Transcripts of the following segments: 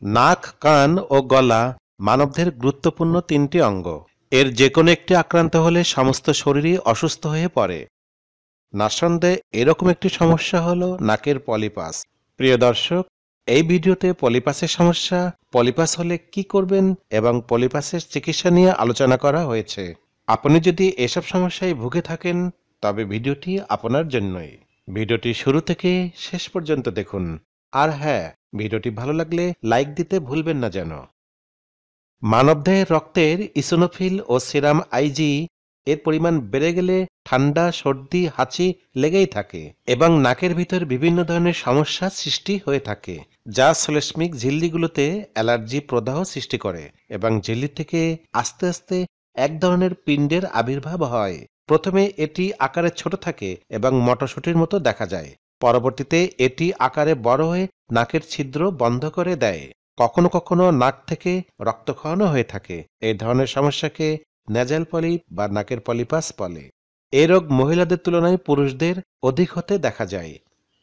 নাক, কান ও গলা মানবদেহের গুরুত্বপূর্ণ তিনটি অঙ্গ। এর যে কোনো একটি আক্রান্ত হলে সমস্ত শরীরই অসুস্থ হয়ে পড়ে। নিঃসন্দেহে এরকম একটি সমস্যা হলো নাকের পলিপাস। প্রিয় দর্শক, এই ভিডিওতে পলিপাসের সমস্যা, পলিপাস হলে কি করবেন এবং পলিপাসের চিকিৎসা নিয়ে আলোচনা করা হয়েছে। আপনি যদি এসব সমস্যায় ভুগে থাকেন তবে ভিডিওটি আপনার জন্যই। ভিডিওটি শুরু থেকে শেষ পর্যন্ত দেখুন। আর হ্যাঁ, ভিডিওটি ভালো লাগলে লাইক দিতে ভুলবেন না যেন। মানবদেহের রক্তের ইসোনোফিল ও সিরাম আইজি এর পরিমাণ বেড়ে গেলে ঠান্ডা, সর্দি, হাঁচি লেগেই থাকে এবং নাকের ভিতর বিভিন্ন ধরনের সমস্যা সৃষ্টি হয়ে থাকে, যা শ্লেষ্মিক ঝিল্লিগুলোতে অ্যালার্জি প্রদাহ সৃষ্টি করে এবং ঝিল্লি থেকে আস্তে আস্তে এক ধরনের পিণ্ডের আবির্ভাব হয়। প্রথমে এটি আকারে ছোট থাকে এবং মটরশুঁটির মতো দেখা যায়। পরবর্তীতে এটি আকারে বড় হয়ে নাকের ছিদ্র বন্ধ করে দেয়। কখনো কখনো নাক থেকে রক্তক্ষরণও হয়ে থাকে। এই ধরনের সমস্যাকে ন্যাজাল পলিপ বা নাকের পলিপাস বলে। এই রোগ মহিলাদের তুলনায় পুরুষদের অধিক হতে দেখা যায়।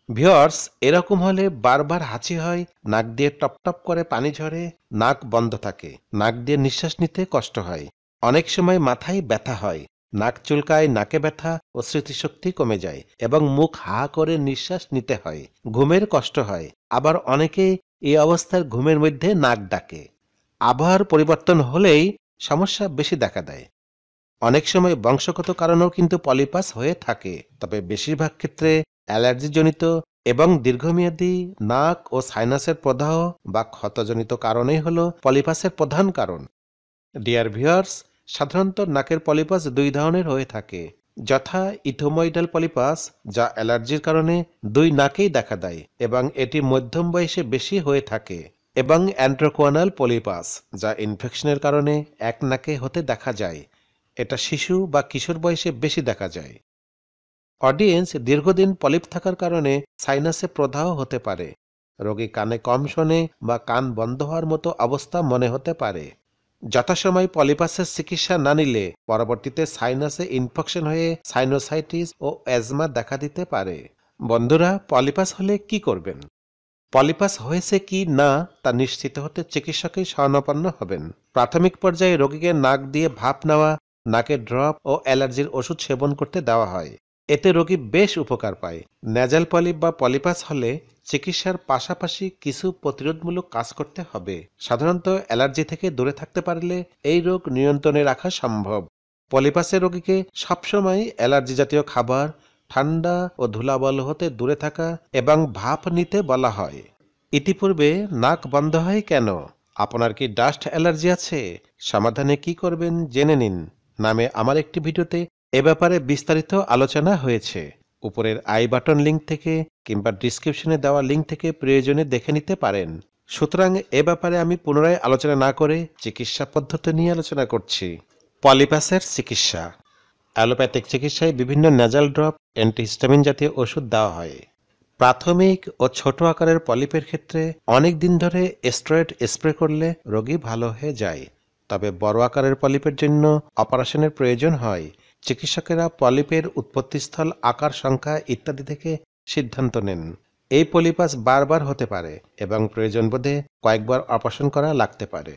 ভিউয়ার্স, এরকম হলে বারবার হাঁচি হয়, নাক দিয়ে টপটপ করে পানি ঝরে, নাক বন্ধ থাকে, নাক দিয়ে নিঃশ্বাস নিতে কষ্ট হয়, অনেক সময় মাথায় ব্যথা হয়, নাক চুলকায়, নাকে ব্যথা ও স্মৃতিশক্তি কমে যায় এবং মুখ হা করে নিঃশ্বাস নিতে হয়, ঘুমের কষ্ট হয়। আবার অনেকে এই অবস্থার ঘুমের মধ্যে নাক ডাকে। আবহাওয়ার পরিবর্তন হলেই সমস্যা বেশি দেখা দেয়। অনেক সময় বংশগত কারণেও কিন্তু পলিপাস হয়ে থাকে, তবে বেশিরভাগ ক্ষেত্রে অ্যালার্জিজনিত এবং দীর্ঘমেয়াদী নাক ও সাইনাসের প্রদাহ বা ক্ষতজনিত কারণেই হল পলিপাসের প্রধান কারণ। ডিয়ার ভিউয়ার্স, সাধারণত নাকের পলিপাস দুই ধরনের হয়ে থাকে, যথা ইথোময়েডাল পলিপাস, যা অ্যালার্জির কারণে দুই নাকেই দেখা দেয় এবং এটি মধ্যম বয়সে বেশি হয়ে থাকে, এবং অ্যান্ট্রোকোয়ানাল পলিপাস, যা ইনফেকশনের কারণে এক নাকে হতে দেখা যায়। এটা শিশু বা কিশোর বয়সে বেশি দেখা যায়। অডিয়েন্স, দীর্ঘদিন পলিপ থাকার কারণে সাইনাসে প্রদাহ হতে পারে। রোগী কানে কম শোনে বা কান বন্ধ হওয়ার মতো অবস্থা মনে হতে পারে। যথাসময় পলিপাসের চিকিৎসা না নিলে পরবর্তীতে সাইনাসে ইনফেকশন হয়ে সাইনোসাইটিস ও অ্যাজমা দেখা দিতে পারে। বন্ধুরা, পলিপাস হলে কি করবেন? পলিপাস হয়েছে কি না তা নিশ্চিত হতে চিকিৎসকেই শরণাপন্ন হবেন। প্রাথমিক পর্যায়ে রোগীকে নাক দিয়ে ভাপ নেওয়া, নাকের ড্রপ ও অ্যালার্জির ওষুধ সেবন করতে দেওয়া হয়। এতে রোগী বেশ উপকার পায়। ন্যাজাল পলিপ বা পলিপাস হলে চিকিৎসার পাশাপাশি কিছু প্রতিরোধমূলক কাজ করতে হবে। সাধারণত অ্যালার্জি থেকে দূরে থাকতে পারলে এই রোগ নিয়ন্ত্রণে রাখা সম্ভব। পলিপাসের রোগীকে সবসময় অ্যালার্জি জাতীয় খাবার, ঠান্ডা ও ধুলাবালু হতে দূরে থাকা এবং ভাপ নিতে বলা হয়। ইতিপূর্বে নাক বন্ধ হয় কেন? আপনার কি ডাস্ট অ্যালার্জি আছে? সমাধানে কি করবেন জেনে নিন নামে আমার একটি ভিডিওতে এ ব্যাপারে বিস্তারিত আলোচনা হয়েছে। উপরের আই বাটন লিঙ্ক থেকে কিংবা ডিসক্রিপশনে দেওয়া লিঙ্ক থেকে প্রয়োজনে দেখে নিতে পারেন। সুতরাং এ ব্যাপারে আমি পুনরায় আলোচনা না করে চিকিৎসা পদ্ধতি নিয়ে আলোচনা করছি। পলিপাসের চিকিৎসা। অ্যালোপ্যাথিক চিকিৎসায় বিভিন্ন ন্যাজাল ড্রপ, অ্যান্টিহিস্টামিন জাতীয় ওষুধ দেওয়া হয়। প্রাথমিক ও ছোট আকারের পলিপের ক্ষেত্রে অনেক দিন ধরে স্টেরয়েড স্প্রে করলে রোগী ভালো হয়ে যায়। তবে বড় আকারের পলিপের জন্য অপারেশনের প্রয়োজন হয়। চিকিৎসকেরা পলিপের উৎপত্তিস্থল, আকার, সংখ্যা ইত্যাদি থেকে সিদ্ধান্ত নেন। এই পলিপাস বারবার হতে পারে এবং প্রয়োজন বোধে কয়েকবার অপারেশন করা লাগতে পারে।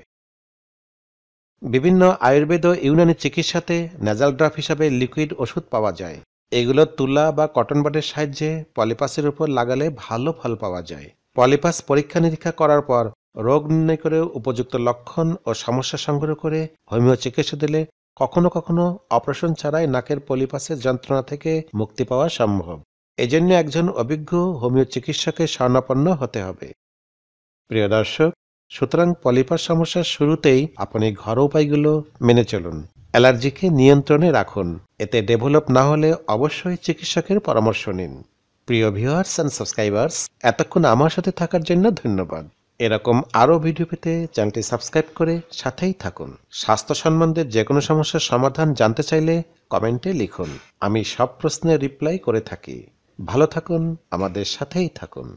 বিভিন্ন আয়ুর্বেদ ও ইউনানি চিকিৎসাতে ন্যাজাল ড্রপ হিসাবে লিকুইড ওষুধ পাওয়া যায়। এগুলো তুলা বা কটন বাডের সাহায্যে পলিপাসের উপর লাগালে ভালো ফল পাওয়া যায়। পলিপাস পরীক্ষা নিরীক্ষা করার পর রোগ নির্ণয় করে উপযুক্ত লক্ষণ ও সমস্যা সংগ্রহ করে হোমিও চিকিৎসা দিলে কখনো কখনো অপারেশন ছাড়াই নাকের পলিপাসের যন্ত্রণা থেকে মুক্তি পাওয়া সম্ভব। এজন্য একজন অভিজ্ঞ হোমিও চিকিৎসকের শরণাপন্ন হতে হবে। প্রিয় দর্শক, সুতরাং পলিপাস সমস্যার শুরুতেই আপনি ঘরোয়া উপায়গুলো মেনে চলুন। অ্যালার্জিকে নিয়ন্ত্রণে রাখুন। এতে ডেভেলপ না হলে অবশ্যই চিকিৎসকের পরামর্শ নিন। প্রিয় ভিউয়ার্স অ্যান্ড সাবস্ক্রাইবার্স, এতক্ষণ আমার সাথে থাকার জন্য ধন্যবাদ। এরকম আরও ভিডিও পেতে চ্যানেলটি সাবস্ক্রাইব করে সাথেই থাকুন। স্বাস্থ্য সম্বন্ধে যে কোনো সমস্যার সমাধান জানতে চাইলে কমেন্টে লিখুন। আমি সব প্রশ্নের রিপ্লাই করে থাকি। ভালো থাকুন, আমাদের সাথেই থাকুন।